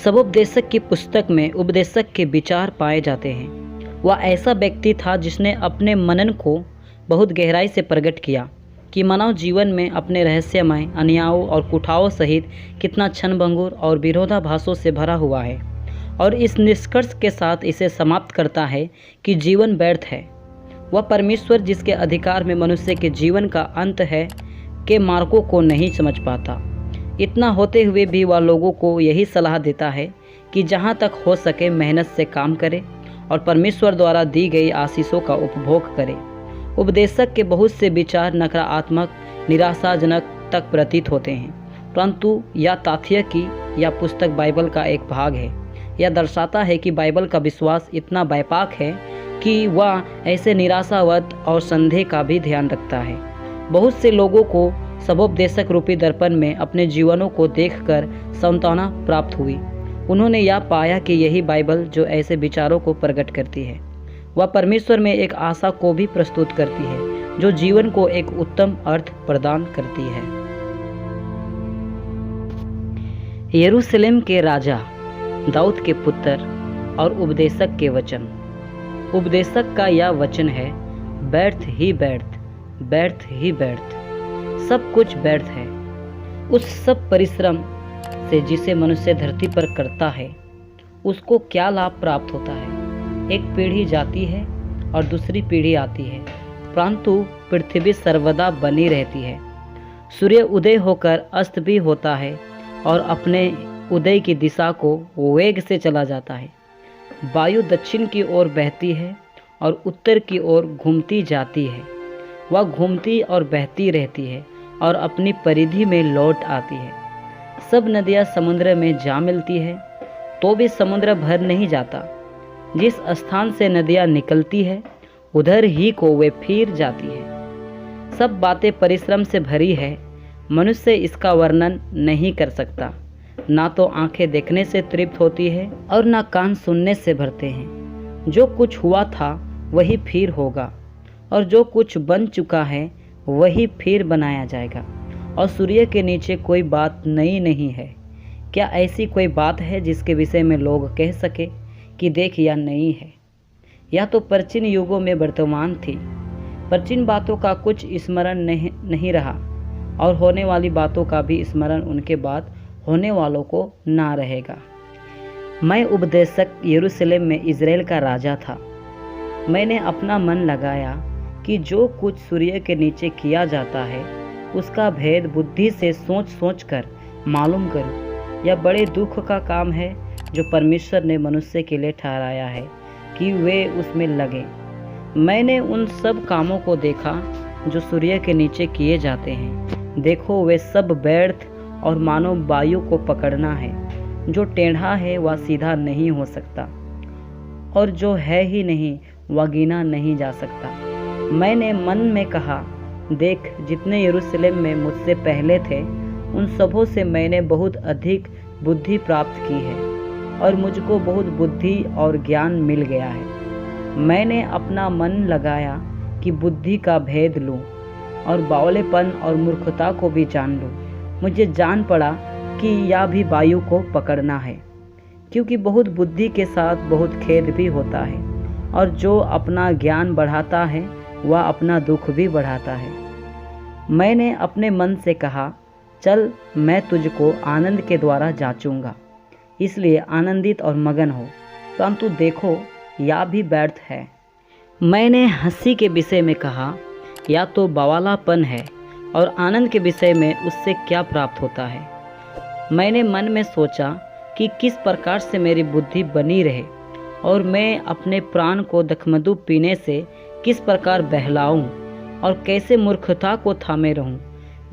सबोपदेशक की पुस्तक में उपदेशक के विचार पाए जाते हैं। वह ऐसा व्यक्ति था जिसने अपने मनन को बहुत गहराई से प्रकट किया कि मानव जीवन में अपने रहस्यमय अन्यायों और कुठाओं सहित कितना क्षणभंगुर और विरोधाभासों से भरा हुआ है, और इस निष्कर्ष के साथ इसे समाप्त करता है कि जीवन व्यर्थ है। वह परमेश्वर जिसके अधिकार में मनुष्य के जीवन का अंत है के मार्गों को नहीं समझ पाता। इतना होते हुए भी वह लोगों को यही सलाह देता है कि जहाँ तक हो सके मेहनत से काम करे और परमेश्वर द्वारा दी गई आशीषों का उपभोग करे। उपदेशक के बहुत से विचार नकारात्मक, निराशाजनक तक प्रतीत होते हैं, परंतु यह तथ्य कि यह पुस्तक बाइबल का एक भाग है यह दर्शाता है कि बाइबल का विश्वास इतना व्यापक है कि वह ऐसे निराशावद और संदेह का भी ध्यान रखता है। बहुत से लोगों को सबोपदेशक रूपी दर्पण में अपने जीवनों को देखकर सांत्वना प्राप्त हुई। उन्होंने यह पाया कि यही बाइबल जो ऐसे विचारों को प्रकट करती है, वह परमेश्वर में एक आशा को भी प्रस्तुत करती है जो जीवन को एक उत्तम अर्थ प्रदान करती है। यरूशलेम के राजा, दाऊद के पुत्र और उपदेशक के वचन। उपदेशक का यह वचन है, व्यर्थ ही व्यर्थ, व्यर्थ ही व्यर्थ, सब कुछ व्यर्थ है। उस सब परिश्रम से जिसे मनुष्य धरती पर करता है उसको क्या लाभ प्राप्त होता है। एक पीढ़ी जाती है और दूसरी पीढ़ी आती है, परंतु पृथ्वी सर्वदा बनी रहती है। सूर्य उदय होकर अस्त भी होता है और अपने उदय की दिशा को वेग से चला जाता है। वायु दक्षिण की ओर बहती है और उत्तर की ओर घूमती जाती है। वह घूमती और बहती रहती है और अपनी परिधि में लौट आती है। सब नदियाँ समुद्र में जा मिलती है तो भी समुद्र भर नहीं जाता। जिस स्थान से नदियाँ निकलती है उधर ही को वे फिर जाती है। सब बातें परिश्रम से भरी है, मनुष्य इसका वर्णन नहीं कर सकता। ना तो आंखें देखने से तृप्त होती है और ना कान सुनने से भरते हैं। जो कुछ हुआ था वही फिर होगा, और जो कुछ बन चुका है वही फिर बनाया जाएगा, और सूर्य के नीचे कोई बात नई नहीं है। क्या ऐसी कोई बात है जिसके विषय में लोग कह सके कि देख यह नई है। यह तो प्राचीन युगों में वर्तमान थी। प्राचीन बातों का कुछ स्मरण नहीं रहा, और होने वाली बातों का भी स्मरण उनके बाद होने वालों को ना रहेगा। मैं उपदेशक यरूशलेम में इज़राइल का राजा था। मैंने अपना मन लगाया कि जो कुछ सूर्य के नीचे किया जाता है उसका भेद बुद्धि से सोच सोच कर मालूम करूं। यह बड़े दुख का काम है जो परमेश्वर ने मनुष्य के लिए ठहराया है कि वे उसमें लगे। मैंने उन सब कामों को देखा जो सूर्य के नीचे किए जाते हैं। देखो वे सब व्यर्थ और मानो वायु को पकड़ना है। जो टेढ़ा है वह सीधा नहीं हो सकता, और जो है ही नहीं वह गिना नहीं जा सकता। मैंने मन में कहा, देख जितने यरूशलेम में मुझसे पहले थे उन सबों से मैंने बहुत अधिक बुद्धि प्राप्त की है, और मुझको बहुत बुद्धि और ज्ञान मिल गया है। मैंने अपना मन लगाया कि बुद्धि का भेद लूं और बावलेपन और मूर्खता को भी जान लूं। मुझे जान पड़ा कि यह भी वायु को पकड़ना है, क्योंकि बहुत बुद्धि के साथ बहुत खेद भी होता है, और जो अपना ज्ञान बढ़ाता है वह अपना दुख भी बढ़ाता है। मैंने अपने मन से कहा, चल मैं तुझको आनंद के द्वारा जांचूंगा, इसलिए आनंदित और मगन हो। परंतु देखो यह भी व्यर्थ है। मैंने हंसी के विषय में कहा, या तो बवालापन है, और आनंद के विषय में उससे क्या प्राप्त होता है। मैंने मन में सोचा कि किस प्रकार से मेरी बुद्धि बनी रहे, और मैं अपने प्राण को दखमधु पीने से किस प्रकार बहलाऊं, और कैसे मूर्खता को थामे रहूं,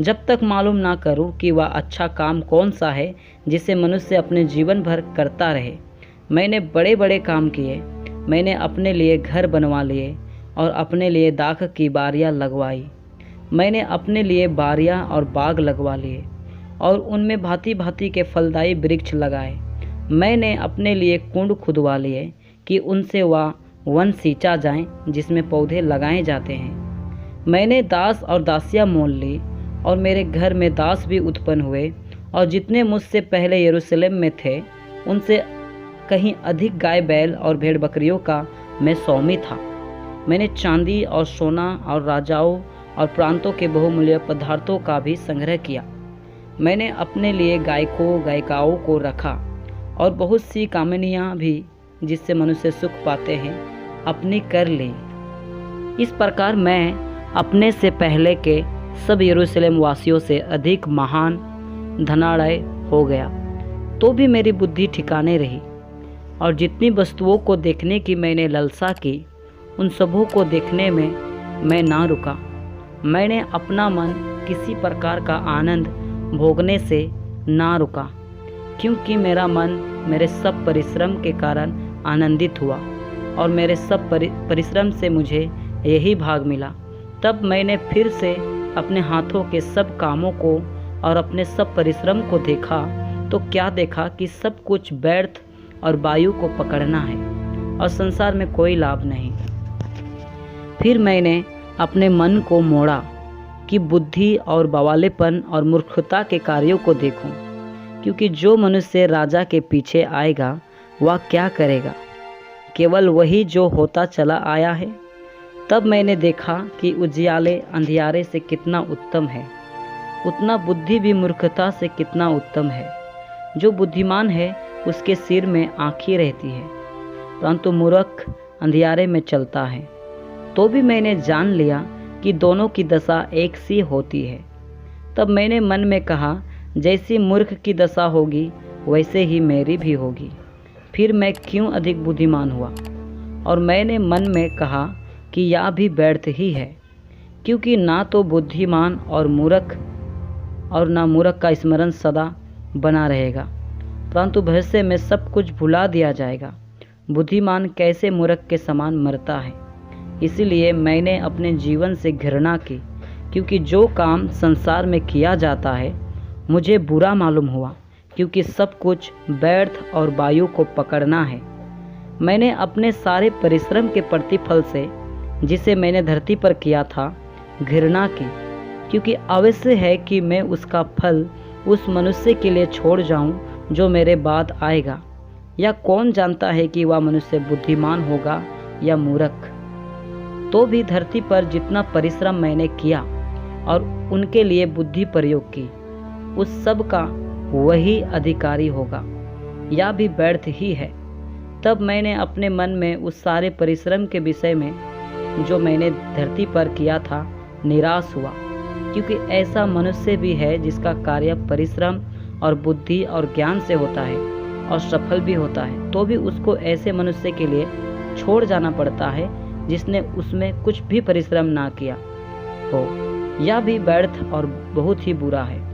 जब तक मालूम ना करूं कि वह अच्छा काम कौन सा है जिसे मनुष्य अपने जीवन भर करता रहे। मैंने बड़े बड़े काम किए। मैंने अपने लिए घर बनवा लिए और अपने लिए दाख की बारियां लगवाई। मैंने अपने लिए बारियां और बाग लगवा लिए और उनमें भांति भांति के फलदायी वृक्ष लगाए। मैंने अपने लिए कुंड खुदवा लिए कि उनसे वह वन सींचा जाए जिसमें पौधे लगाए जाते हैं। मैंने दास और दासियां मोल ली, और मेरे घर में दास भी उत्पन्न हुए, और जितने मुझसे पहले यरूशलेम में थे उनसे कहीं अधिक गाय बैल और भेड़ बकरियों का मैं स्वामी था। मैंने चांदी और सोना और राजाओं और प्रांतों के बहुमूल्य पदार्थों का भी संग्रह किया। मैंने अपने लिए गायकों गायिकाओं को रखा और बहुत सी कामनियाँ भी जिससे मनुष्य सुख पाते हैं अपनी कर ली। इस प्रकार मैं अपने से पहले के सब यरूशलेम वासियों से अधिक महान धनाढ्य हो गया, तो भी मेरी बुद्धि ठिकाने रही और जितनी वस्तुओं को देखने की मैंने लालसा की उन सबों को देखने में मैं ना रुका। मैंने अपना मन किसी प्रकार का आनंद भोगने से ना रुका, क्योंकि मेरा मन मेरे सब परिश्रम के कारण आनंदित हुआ और मेरे सब परिश्रम से मुझे यही भाग मिला। तब मैंने फिर से अपने हाथों के सब कामों को और अपने सब परिश्रम को देखा, तो क्या देखा कि सब कुछ व्यर्थ और वायु को पकड़ना है और संसार में कोई लाभ नहीं। फिर मैंने अपने मन को मोड़ा कि बुद्धि और बवालेपन और मूर्खता के कार्यों को देखूं, क्योंकि जो मनुष्य राजा के पीछे आएगा वह क्या करेगा? केवल वही जो होता चला आया है। तब मैंने देखा कि उजियाले अंधियारे से कितना उत्तम है, उतना बुद्धि भी मूर्खता से कितना उत्तम है। जो बुद्धिमान है उसके सिर में आँखें रहती है, परंतु मूर्ख अंधियारे में चलता है। तो भी मैंने जान लिया कि दोनों की दशा एक सी होती है। तब मैंने मन में कहा, जैसी मूर्ख की दशा होगी वैसे ही मेरी भी होगी। फिर मैं क्यों अधिक बुद्धिमान हुआ और मैंने मन में कहा कि यह भी व्यर्थ ही है, क्योंकि ना तो बुद्धिमान और ना मूर्ख का स्मरण सदा बना रहेगा, परंतु भविष्य में सब कुछ भुला दिया जाएगा। बुद्धिमान कैसे मूर्ख के समान मरता है। इसीलिए मैंने अपने जीवन से घृणा की, क्योंकि जो काम संसार में किया जाता है मुझे बुरा मालूम हुआ, क्योंकि सब कुछ व्यर्थ और वायु को पकड़ना है। मैंने अपने सारे परिश्रम के प्रतिफल से, जिसे मैंने धरती पर किया था, घृणा की, क्योंकि अवश्य है कि मैं उसका फल उस मनुष्य के लिए छोड़ जाऊं जो मेरे बाद आएगा। या कौन जानता है कि वह मनुष्य बुद्धिमान होगा या मूर्ख। तो भी धरती पर जितना परिश्रम मैंने किया और उनके लिए बुद्धि प्रयोग की, उस सब का वही अधिकारी होगा, या भी व्यर्थ ही है। तब मैंने अपने मन में उस सारे परिश्रम के विषय में जो मैंने धरती पर किया था निराश हुआ, क्योंकि ऐसा मनुष्य भी है जिसका कार्य परिश्रम और बुद्धि और ज्ञान से होता है और सफल भी होता है, तो भी उसको ऐसे मनुष्य के लिए छोड़ जाना पड़ता है जिसने उसमें कुछ भी परिश्रम ना किया हो। यह भी व्यर्थ और बहुत ही बुरा है।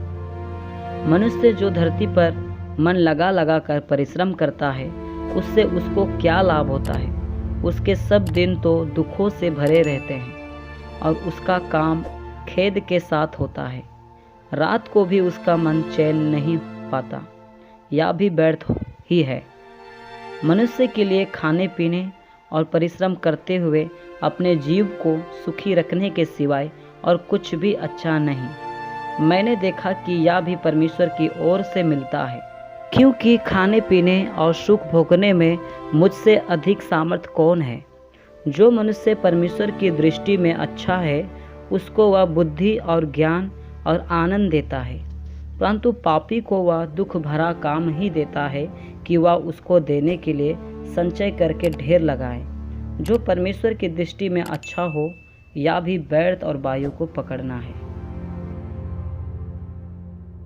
मनुष्य जो धरती पर मन लगा लगा कर परिश्रम करता है, उससे उसको क्या लाभ होता है? उसके सब दिन तो दुखों से भरे रहते हैं और उसका काम खेद के साथ होता है। रात को भी उसका मन चैन नहीं पाता। यह भी व्यर्थ ही है। मनुष्य के लिए खाने पीने और परिश्रम करते हुए अपने जीव को सुखी रखने के सिवाय और कुछ भी अच्छा नहीं। मैंने देखा कि यह भी परमेश्वर की ओर से मिलता है, क्योंकि खाने पीने और सुख भोगने में मुझसे अधिक सामर्थ कौन है। जो मनुष्य परमेश्वर की दृष्टि में अच्छा है, उसको वह बुद्धि और ज्ञान और आनंद देता है, परंतु पापी को वह दुख भरा काम ही देता है कि वह उसको देने के लिए संचय करके ढेर लगाए। जो परमेश्वर की दृष्टि में अच्छा हो, या भी व्यर्थ और वायु को पकड़ना है।